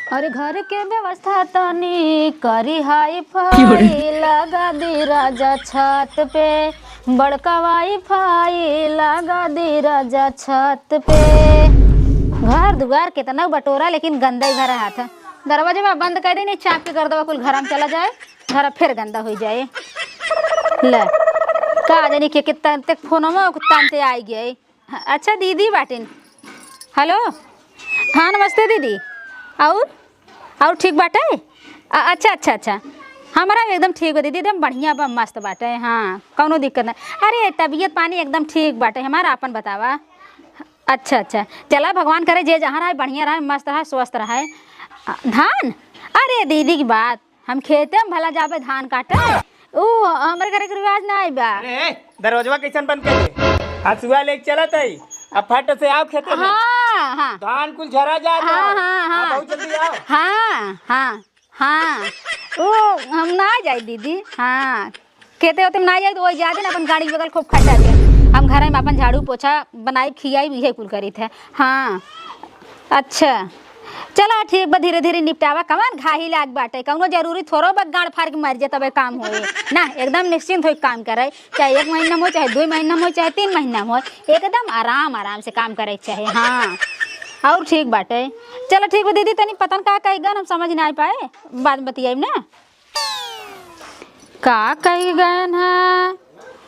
अरे घर के व्यवस्था तनी करी हाई फाई लगा दी राजा छत पे। बड़का वाई फाई लगा दी राजा छत पे। घर दुआर कितना बटोरा लेकिन गंदा ही घर हाथ। दरवाजे में बंद कर दी, नहीं चाप के कर दो, कुल घर में चला जाए, घर फिर गंदा हो जाए। ले का जानी के कितना तक फोन में तानते आई गए। अच्छा दीदी बाटिन, हेलो, हाँ नमस्ते दीदी। और ठीक बाटे? अच्छा अच्छा अच्छा, हमारा एकदम ठीक बा दीदी, एकदम बढ़िया बा, मस्त बाटे। हाँ कौनो दिक्कत नहीं। अरे तबीयत पानी एकदम ठीक बाटे हमारा, अपन बतावा। अच्छा अच्छा, चला भगवान करे जे जहाँ रहे बढ़िया रहे, मस्त रहे, स्वस्थ रहे। धान, अरे दीदी की बात, हम खेते में भला जाबे धान काटे, ओ हमारे घर के रिवाज ना आई बा। अरे दरवाजा कैसन बंद कर दे, हसुआ लेके चलत है, अब फट से आओ खेते में। हाँ हाँ धान कुल झरा जा। हाँ हाँ हाँ बहुत जल्दी आओ। हाँ हाँ हाँ, ओ हम ना जाए दीदी। हाँ खेते होते में ना जाए तो वही जाते ना, अपन गाड़ी बगल खूब खड्डा के हम घर में अपन झाड़ू पोछा बनाई खियाई भी कुल करी थे। हाँ अच्छा चला ठीक बा, धीरे धीरे निपटावा, कमान घाही लाग बाटे, कौनो जरूरी थोड़ो बा गाड़ फाड़ के मर जाए तबे काम होए ना। एकदम निश्चिंत हो काम करे, चाहे 1 महीना में हो, चाहे 2 महीना में हो, चाहे 3 महीना में हो, एकदम आराम आराम से काम करे चाहे। हाँ और ठीक बाटे, चलो ठीक बा दीदी, तनी पतन का कही गन हम समझ ना पाए, बाद में बतियाई ना का कही गए हैं।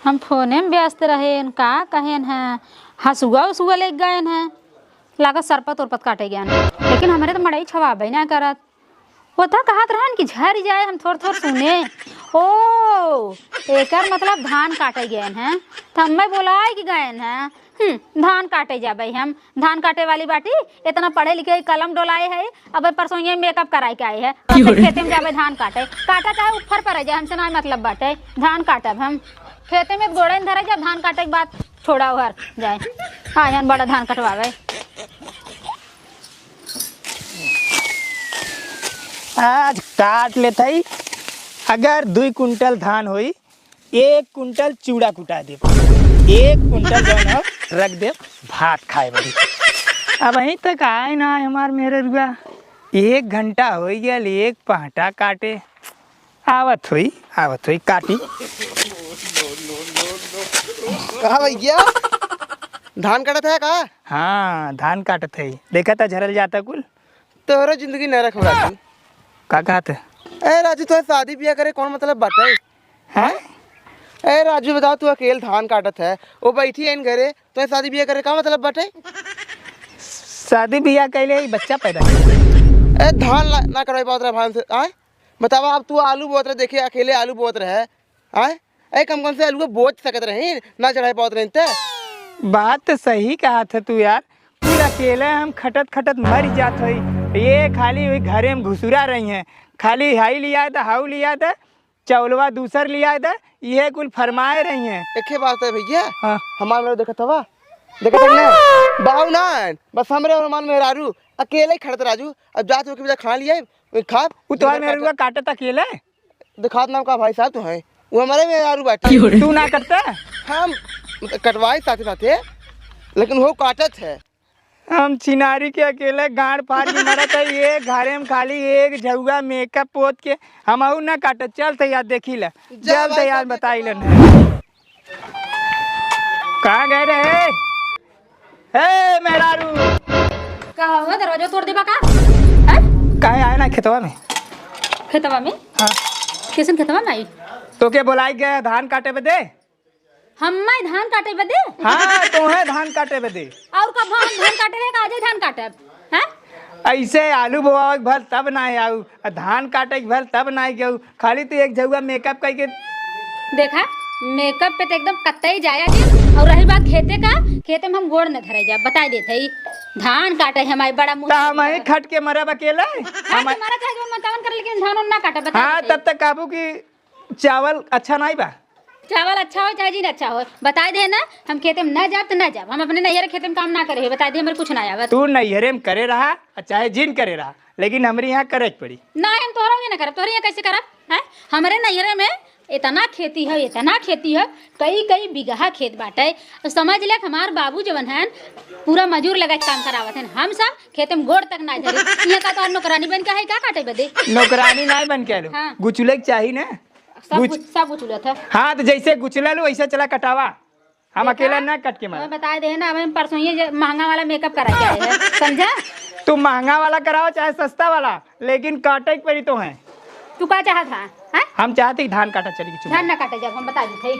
हम फोने में व्यस्त रहे, का कहेन है, हसुआ उसुआ ले गए हैं, लागत सरपत उरपत काटे गया ना, लेकिन हमारे तो मड़ई छवाबे ना करत। वो था कहत रहन कि झर जाए, हम थोड़ थोड़ सुने। ओ एकर मतलब धान काटे गए हैं, तो हमें बोलाए कि गए हैं। धान काटे जाबे, हम धान काटे वाली बाटी, इतना पढ़े लिखे कलम डोलाए है, अब परसों ये मेकअप कराए के आए है, खेते में जाबे धान काटे, काटा चाहे ऊपर पर जाए, हमसे ना मतलब बाटे, धान काटब हम खेते में गोड़े धरे, जब धान काटे के बाद छोड़ा उहर जाए। हाँ यहाँ बड़ा धान कटवावे। आज काट लेते ही, अगर 2 कुंटल धान होई, 1 कुंटल चूड़ा कुटा दे, 1 कुंटल जो है रख दे भात खाए बड़ी। अब वहीं तक आए ना हमार मेरे रुआ, 1 घंटा हो गया, एक पहाटा काटे, आवत हुई काटी। कहा भैया धान काटत है का? हाँ धान काटत है, देखा था झरल जाता कुल। तोहरा जिंदगी नरक हो राजू। का कहत? ए राजू तो शादी ब्याह करे कौन मतलब बाटे हैं? ए राजू बताओ, तू अकेले धान काटत है, वो बैठी है इन घरे, तो शादी ब्याह करे का मतलब बाटे? शादी ब्याह कैले बच्चा पैदा कर। ए धान ना करवाई पावत रहे भान से आए, बतावा। अब तू आलू बोत रहे, देखे अकेले आलू बोत रहे आए, ए कम से आलू को बोझ सकत रहे ना, चढ़ाई पावत रहे। बात तो सही कहा था तू यार, पूरा अकेले हम खटत खटत मर जात हई, ये खाली हुई घरे में घुसुरा रही हैं, खाली हाई लिया था, हाउ लिया था, चौलवा दूसर लिया था, ये कुल फरमाए रही हैं। एक बात है भैया, हाँ। हमारे लोग देखा था ना बाबू ना, बस हमरे और हमारे मेहरारू अकेले ही खड़त राजू। अब जाते हो खा लिया खा, तुम्हारे मेरे को काटत अकेले दिखात नाम का भाई साहब तो है, वो हमारे मेहरारू बैठे। तू ना करता? हम कटवाई साथे साथे, लेकिन वो काटत है। हम चिनारी के अकेले गाड़ फाड़ के मरत है, ये घरे में खाली एक झुआ मेकअप पोत के हम ना काटत। चल तैयार देखी ला, चल तैयार बताई लन कहाँ गए रहे। हे मेहरारू, का हुआ, दरवाजा तोड़ देबा का? कहे आए ना खेतवा में? खेतवा में? हाँ किसन खेतवा में आई? तो के बोलाई गए धान काटे बदे? हम्मा धान काटे बदे? हाँ तो है धान काटे बदे। और कब हम धान काटे रहे, काजे धान काटे हैं? ऐसे आलू बोआ भर तब ना आऊ, धान काटे भर तब ना गऊ, खाली तो एक झुआ मेकअप करके देखा, मेकअप पे तो एकदम कत्ते जाया जी। और रही बात खेते का, खेते में हम गोड़ न धरे जा, बताई देते ही धान काटे हमारे बड़ा मुँह। हम खट के मरब अकेला हमारा चाहे जो मतवन कर, लेकिन धान ना काटे, बता। हाँ तब तक काबू की चावल अच्छा नहीं बा, चावल अच्छा हो चाहे जीन अच्छा हो, बताई दे ना। हम खेते में न जाब तो न जाब, हम अपने नैहर खेते में काम ना करे, बताई दे, हमारे कुछ ना आवत। तू नैहरे में करे रहा चाहे जिन करे रहा, लेकिन हमारे यहाँ करे पड़ी ना। हम तोहरा ये ना करब, तोहरे यहाँ कैसे करब? हैं हमारे नैहरे में इतना खेती है कई कई बीघा खेत बाटे। तो समझ ले हमार बाबू जवन है पूरा मजूर लगा के काम करावत हैं, हम सब खेत में गोड़ तक ना धरे। यहाँ का तो नौकरानी बन के है का काटे बदे? नौकरानी नहीं बन के आलू, हाँ। गुचुले के चाहिए ना। सब कुछ उलट है। हाँ तो जैसे गुचला लो वैसे चला कटावा, हम अकेला ना कट के मार। हमें बता दे ना, हमें परसों ये महंगा वाला मेकअप करा के आए हैं, समझा? तू महंगा वाला कराओ चाहे सस्ता वाला, लेकिन काटे के पड़ी तो है। तू क्या चाहत है? हम चाहते कि धान काटा चली गई। धान ना काटे जब हम बता देते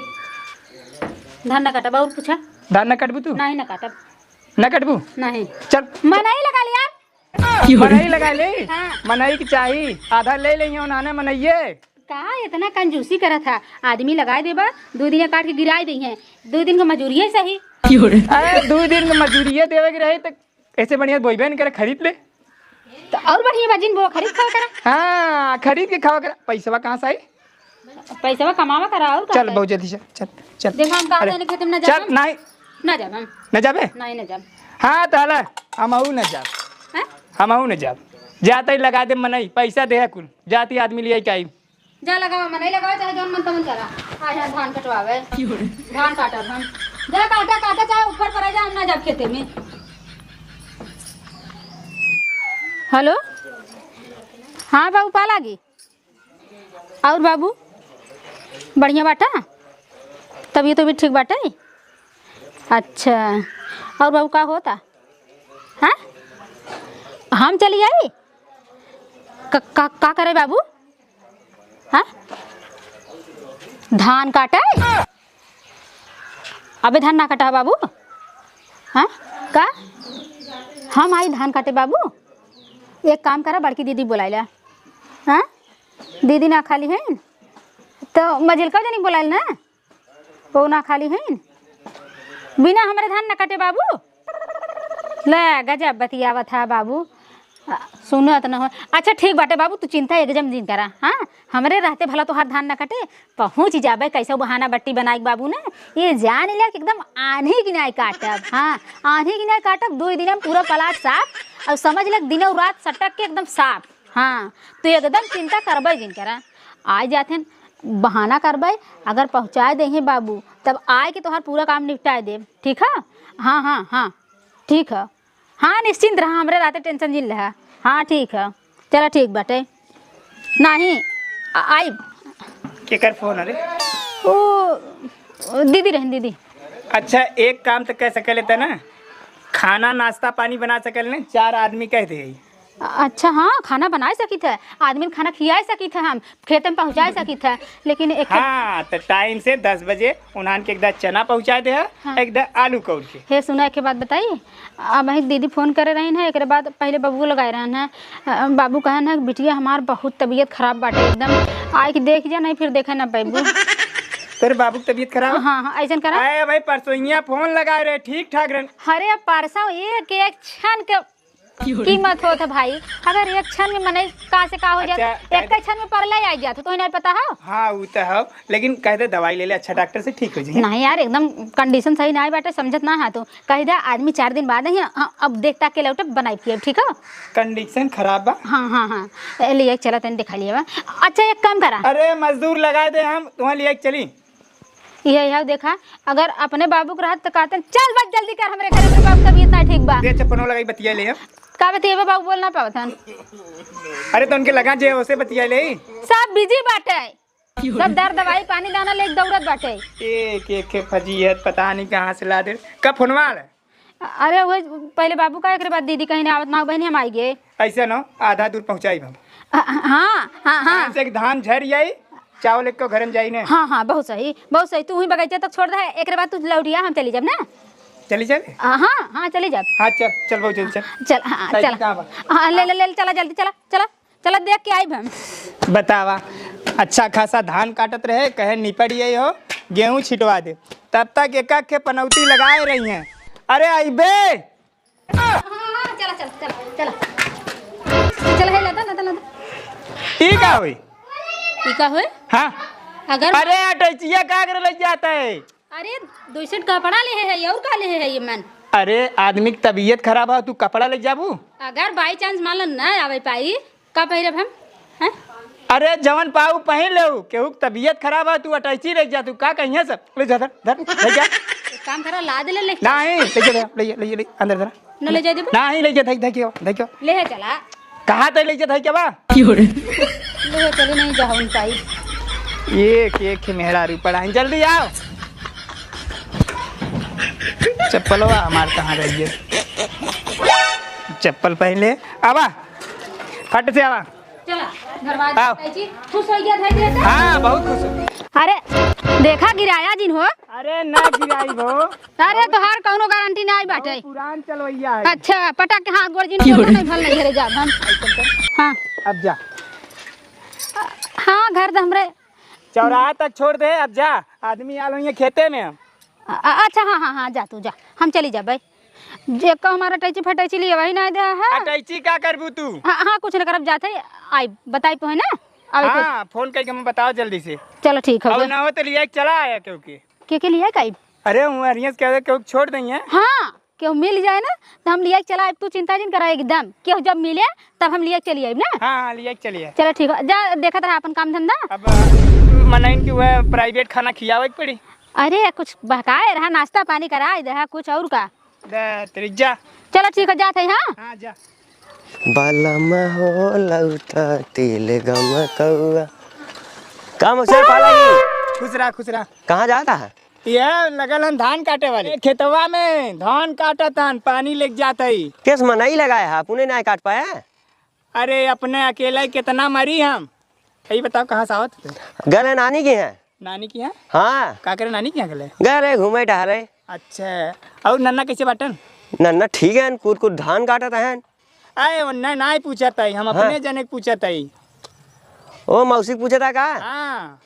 धान ना काटा। और पूछा धान न कटबू तू? नहीं ना काटब। न कटबू? नहीं। चल मनाई लगा लिया। मनाई लगा ले। हाँ। मनाई की चाहिए, आधा ले लेंगे उन्होंने मनाइए। कहा इतना कंजूसी करा था, आदमी लगाए देबा 2 दिन काट के गिराए दी है, 2 दिन का मजूरी है सही। अरे 2 दिन में मजदूरी देवे के रहे तो ऐसे बढ़िया बोईबे करे, खरीद ले तो और बढ़िया बाजिन वो खरीद खाओ करा। हाँ खरीद के खावा करा। पैसा कहाँ से आई? पैसा कमावा करा और चल बहुत जल्दी चल चल चल। देखो हम कहा देने खेत में ना चल जाब। नहीं ना जाब हम। न जाबे? नहीं ना जाब। हाँ तो हला हम आहू न जाब, हैं? हम आहू न जाब। जाते ही लगा दे मनई, पैसा दे कुल, जाती आदमी लिए क्या जा लगाओ मनाई लगाओ चाहे जौन मन तमन करा। आज हम धान कटवावे, धान काटब हम। जा काटा चाहे ऊपर पर जा, हम ना जाब खेते में। हेलो हाँ बाबू पा लागी। और बाबू बढ़िया बाटा, तबीयत भी ठीक बाटे? अच्छा और बाबू का होता? हाँ हम चली आई का करे बाबू? हाँ धान काटे? अबे धान ना कटा बाबू। हाँ का हम आई धान काटे बाबू? एक काम करा, बड़की दीदी बुलाइला। हाँ दीदी ना खाली है तो मजिलका जनी बुलाइल ना, वो ना खाली है बिना हमारे धान ना काटे बाबू। ले गजब बतियावा था बाबू, सुनत न हो। अच्छा ठीक बाटे बाबू, तू चिंता एकदम दिन करा। हाँ हमरे रहते भला तो हर धान ना कटे, पहुँच जाबे कैसे बहाना बट्टी बनाई बाबू ने। ये जान लिया कि एकदम आंधी गिनाई काटब। हाँ आंधी गिनाई काटब, 2 दिन में पूरा पलाट साफ, और समझ लग दिनों रात सटक के एकदम साफ। हाँ तो एकदम चिंता करबे जिन करा। आ जाते बहाना करबे, अगर पहुँचा दे बाबू तब आए के तोहर पूरा काम निपटाए दे, ठीक है? हाँ हाँ हाँ ठीक है। हाँ निश्चिंत रहा, हमरे रहते टेंशन जिल रहा। हाँ ठीक है, चला ठीक बाटे। नहीं आई केकर फोन? अरे ओ दीदी रहन दीदी। अच्छा एक काम तो कह सकल लेता ना, खाना नाश्ता पानी बना सकल ने, 4 आदमी कह दे। अच्छा हाँ खाना बना सकी थे, आदमी ने खाना खिया सकी थे, हम खेत में पहुँचा सकी थे, लेकिन एक हाँ तो टाइम से 10 बजे उन्हान के एकदम चना पहुँचा दे। हाँ। एकदम आलू कौड़ के। हे सुना एक बात बताइए, अब वही दीदी फोन करे रही है, एक बाद पहले बाबू लगाए रहन है। बाबू कहन है बिटिया हमार बहुत तबीयत खराब बाटे, एकदम आए कि देख जा, नहीं फिर देखे ना पैबू। तेरे बाबू की तबीयत खराब? हाँ हाँ ऐसा करा। अरे भाई परसों फोन लगाए रहे, ठीक ठाक रहे। अरे परसों एक क्षण के कीमत होता भाई, अगर एक क्षण में मने कहाँ से का हो जाता। अच्छा, एक क्षण में परला ही आ जाता, तो नहीं पता है। हाँ वो तो है, लेकिन कह दे दवाई ले ले, अच्छा डॉक्टर से ठीक हो जाए। नहीं यार एकदम कंडीशन सही ना बैठे, समझत ना है तो कह दे आदमी 4 दिन बाद ही अब देखता के लौटे बनाई पिए, ठीक है? कंडीशन खराब बा। हाँ हाँ हाँ लिए चला तेन दिखा लिया। अच्छा एक काम करा, अरे मजदूर लगा दे, हम तुम्हारे लिए चली। ये देखा अगर अपने बाबू को रहत तो कहते चल बस जल्दी कर, हमरे घर में बाबू तबीयत ना ठीक बा। दे चप्पनों लगाई बतिया ले। का बतिया बाबू बोल ना पावत हन। अरे तो उनके लगा जे उसे बतिया ले। सब बिजी बाटे, सब दर दवाई पानी दाना ले दौड़त बाटे। एक एक के फजीहत पता नहीं कहाँ से ला दे। कब फोनवा? अरे वो पहले बाबू का, एक बाद दीदी कहीं ना आवत ना बहनी हम आई गए। ऐसा ना आधा दूर पहुँचाई हम। हाँ हाँ हाँ से धान झर जाई, चावल एक को घर में जाई ने। हाँ हाँ बहुत सही बहुत सही, तू ही बगीचा तक छोड़ दे, एक बाद तू लौटिया हम चली जब ना। चली चले? हाँ हाँ चली जब। हाँ चल चल बहुत जल्दी चल। चल हाँ चल हाँ ले चला जल्दी, चला चला चला देख के आई हम। बतावा अच्छा खासा धान काटत रहे, कहे निपट गई हो, गेहूं छिटवा दे, तब तक एक एक के पनौती लगाए रही हैं। अरे आइबे चला चला चला चला चला है लता लता लता। ई का हुई? ई का हुई? हाँ अगर अरे अटैचिया का कर लग जाता है। अरे 200 कपड़ा ले है और का ले है ये मन। अरे आदमी की तबीयत खराब है, तू कपड़ा ले जाबू? अगर बाई चांस मान लो ना आवे पाई का पहिरब हम हैं? अरे जवन पाऊ पहन ले केहू के तबीयत खराब है तू अटैची रह जा तू का कहिए सब ले जा धर ले जा एक काम करो ला दे ले नहीं ले अंदर धर न ले जाए दे नहीं ले जा देखियो ले है चला कहाँ तक ले जा क्या बा ले है चले नहीं जा उन पाई एक मेहरारू पड़ा है जल्दी आओ चप्पल हमारे कहाँ रही है चप्पल पहन ले आवा फट से आवा चला दरवाजा खुश हो गया था हाँ बहुत खुश हूँ। अरे देखा गिराया जिन हो अरे ना गिराई भो अरे तोहार कौनो गारंटी नहीं बाटे पुरान चलवैया है अच्छा पटक के हाथ गोड़ जिन को नहीं भल नहीं घरे जा हम हाँ अब जा हाँ घर तो हमरे चौराहा तक छोड़ दे अब जा आदमी आलो ये खेते में हम अच्छा हाँ जा तू जा हम चली जा भाई जे का हमारा टैची फटैची लिए वही नहीं दे है अटैची का करबू तू हाँ कुछ न करब जाते आई बताई तो है ना हाँ फोन करके मैं बताओ जल्दी से चलो ठीक है अब ना हो तो लिया चला आया क्योंकि के लिए कई अरे हरियस कह क्यों छोड़ देंगे हाँ क्यों मिल जाए ना तो हम लिया चला तू चिंता जिन करा एकदम क्यों जब मिले तब हम लिया चलिए ना हाँ लिया चलिए चलो ठीक है जा देखा था अपन काम धंधा अब मनाइन की वह प्राइवेट खाना खियावे पड़ी अरे कुछ बहकाए रहा नाश्ता पानी कराए दे कुछ और का तेरी जा चलो ठीक है जाते हैं हाँ जा बालम हो लौटा तिल गम कौआ काम अक्सर पाला खुश रहा कहाँ जाता है ये लगल हम धान काटे वाले खेतवा में धान काटा था पानी लेके जाता ही किस में नहीं लगाया है पुणे नहीं काट पाया अरे अपने अकेला ही कितना मरी हम यही बताओ कहाँ से आवत गए नानी की है नानी की है हाँ का करे नानी की गले गए रहे घूमे टहरे अच्छा और नन्ना कैसे बाटन नन्ना ठीक है कुछ धान काटा था आए वन्ना नहीं पूछा था हम अपने जने पूछा था ओ मौसी पूछा था का हाँ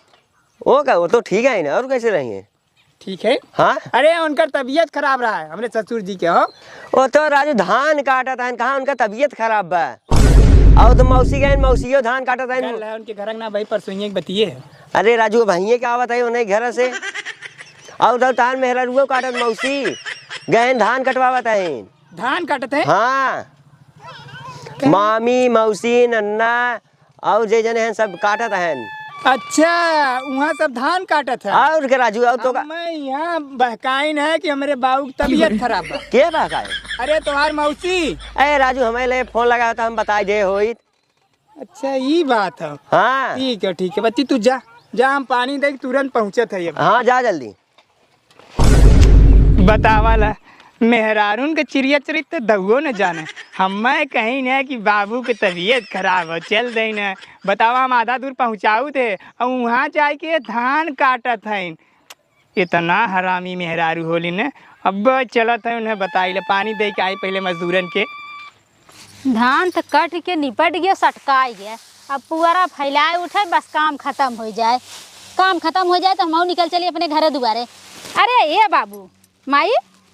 ओ का वो तो ठीक है ना और कैसे रहेंगे ठीक है हाँ अरे उनका तबीयत खराब रहा है हमारे ससुर जी के हो वो तो राजू धान काटा था कहाँ उनका तबीयत खराब बा और तो मौसी गए मौसियो धान काटा था कल है उनके घर ना भाई परसों बतिए अरे राजू भैया क्या आवत है उन्हें घर से और उधर तान मेहरा रुआ काटत मौसी गए धान कटवावत है धान काटते हैं हाँ मामी मौसी नन्ना और जे जने हैं सब काटत हैं अच्छा वहाँ सब धान काटत है और के राजू और तो मैं यहाँ बहकाइन है कि हमारे बाबू की तबीयत खराब है के बाका अरे तुम्हार मौसी अरे राजू हमें ले फोन लगाया था हम बताई दे होई अच्छा ये बात है हाँ ठीक है बच्ची तू जा हम पानी दे तुरंत पहुँचे थे हाँ जा जल्दी बतावाला मेहरारून के चिड़िया चरित्र दहुओ न जाने हमें कहीं न कि बाबू की तबीयत खराब हो चल दे न बतावा हम आधा दूर पहुँचाऊ थे और वहाँ जाके धान काटत है इतना हरामी मेहरारू होली न अब चलत है उन्हें बताइले पानी दे के आई पहले मजदूरन के धान तो कट के निपट गया सटकाई गया अब पुअरा फैलाए उठे बस काम खत्म हो जाए तो हम निकल चलिए अपने घरे दुआरे अरे ये बाबू माई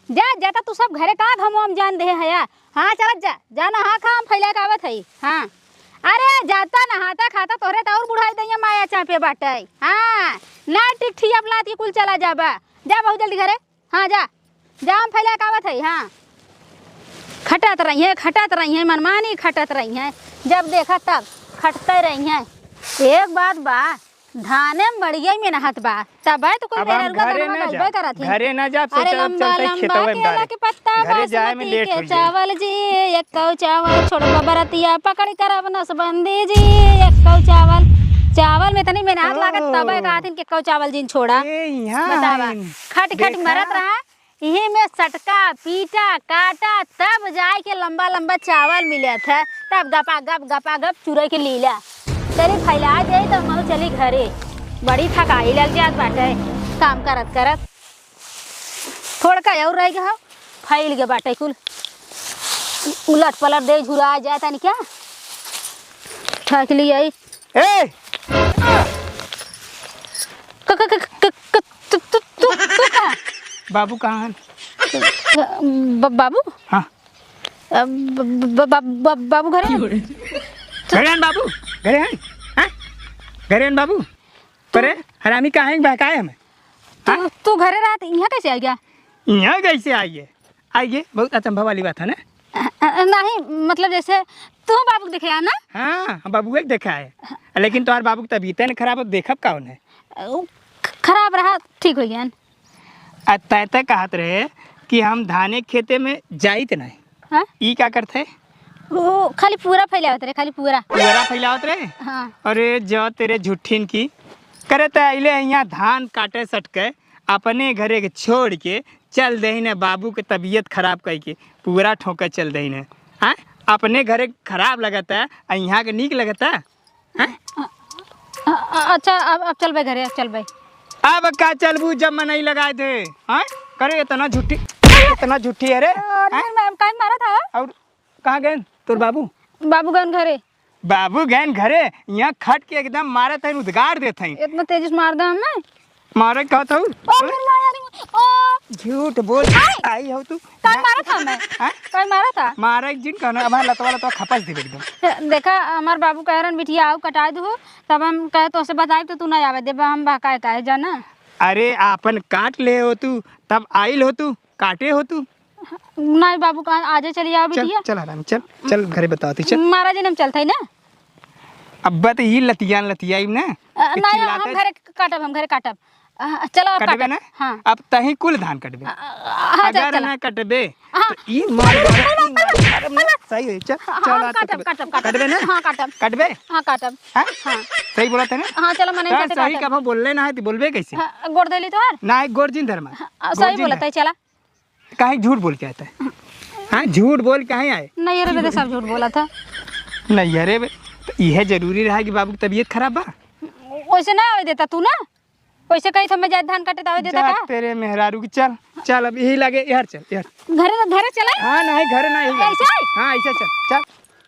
जाता तू सब घरे का हम जान दे है हाँ चलत जा नहा खा हम फैला के आवत है हाँ अरे जाता नहाता खाता तोहरे तो और बुढ़ाई दैया माया चापे बाटे हाँ ना टिक ठिया लात के कुल चला जा बहुत जल्दी घरे हाँ जा हम फैला के आवत है हाँ खटत रही है मनमानी खटत रही है जब देखा तब खटते रही है एक बात बा धाने में बढ़िया में नहत बा तब तो कोई घरे न जा अरे लंबा केला के पत्ता बासमती के चावल जी एक कौ चावल छोड़ बरतिया पकड़ कर अब नसबंदी जी एक कौ चावल में तनी मेहनत लागत तब कहथिन के कौ चावल जिन छोड़ा बतावा खट मरत रहा यही में सटका पीटा काटा तब जाए के लंबा चावल मिले थे तब गपा गप चुरे के लीला तेरी फैला दे तो मैं चली घरे बड़ी थकाई लग जात बाटे काम करत थोड़ा का और रह गया फैल गया बाटे कुल उलट पलट दे झुरा जाता नहीं क्या ठक लिया बाबू कहाँ है बाबू हाँ बाबू घरे बाबू घरे हैं बाबू परे हरामी कहाँ है बहकाए हमें तू घरे रहा यहाँ कैसे आ गया यहाँ कैसे आइए बहुत अचंभा वाली बात है ना नहीं मतलब जैसे तू बाबू देखे ना हाँ बाबू एक देखा है लेकिन तुम्हारे बाबू की तबीयत नहीं खराब हो, देखब कौन है? खराब रहा ठीक हो गया। तय कहत रहे कि हम धाने के खेते में जाइत नहीं, हाँ ई क्या करते? वो खाली पूरा फैलावत रहे, खाली पूरा। पूरा फैलावत रहे। हाँ अरे जो तेरे झुट्ठिन की करे तो अले यहाँ धान काटे सट के अपने घरे के छोड़ के चल दही ने बाबू के तबीयत खराब कह के पूरा ठोकर चल दही ने। हाँ अपने घरे खराब लगता है और यहाँ के नीक लगता है। अच्छा अब चल भाई घरे, अब चल भाई। अब का चलबू जब मैं नहीं लगाए थे? हाँ करे इतना झूठी है रे। कहीं मारा था? और कहाँ गए तोर बाबू? बाबू गन घरे। बाबू गैन घरे यहाँ खट के एकदम मारे थे, उद्गार देते हैं। इतना तेजी से मार दे हमें? मारे कहा था? ओ झूठ बोल आई हो तू। कहीं मारा था मैं? हाँ? कहीं मारा था? मारा एक जिन कहना हमारा लतवा खपस दे एकदम। देखा हमार बाबू कह रहे बिटिया आओ कटाई दो, तब हम कहे तो से बताए तो तू नहीं आवे देबा, हम बकाए काहे जाना। अरे आपन काट ले हो तू, तब आइल हो तू, काटे हो तू। नहीं बाबू कहा आजे चली आओ चल बिटिया। चल आराम चल चल घरे बताती चल। महाराज जी हम चलते ना। अब तो ये लतियान लतियाई ना। नहीं हम घरे काटब, हम घरे काटब। चलो अब कटबे काटब। ना? हाँ अब तही कुल धान कटबे। हाँ चल अगर चल। ना कटबे हाँ। तो ई मार सही है। चल चल हाँ काटब काटब कटबे ना? हाँ काटब। कटबे? हाँ काटब। हाँ हाँ सही बोला था ना? हाँ चलो मैंने हाँ, काटे सही काटब। कब बोलले ना है तो बोलबे कैसे? गोड़ देली तो यार। ना एक गोरजिन धर्मा सही बोला था चला। कहीं झूठ बोल के आता है। हाँ झूठ बोल कहीं आए? नहीं अरे बेटा सब झूठ बोला था। नहीं अरे तो यह जरूरी रहा कि बाबू की तबीयत खराब बा। वैसे ना आवे देता तू ना, वैसे कहीं समय जाए धान काटे तो आवे देता जा का? तेरे मेहरारू की चल चल अब यही लगे यार चल यार। घरे घरे चला। हाँ नहीं घर नहीं ऐसे? हाँ ऐसे चल चल।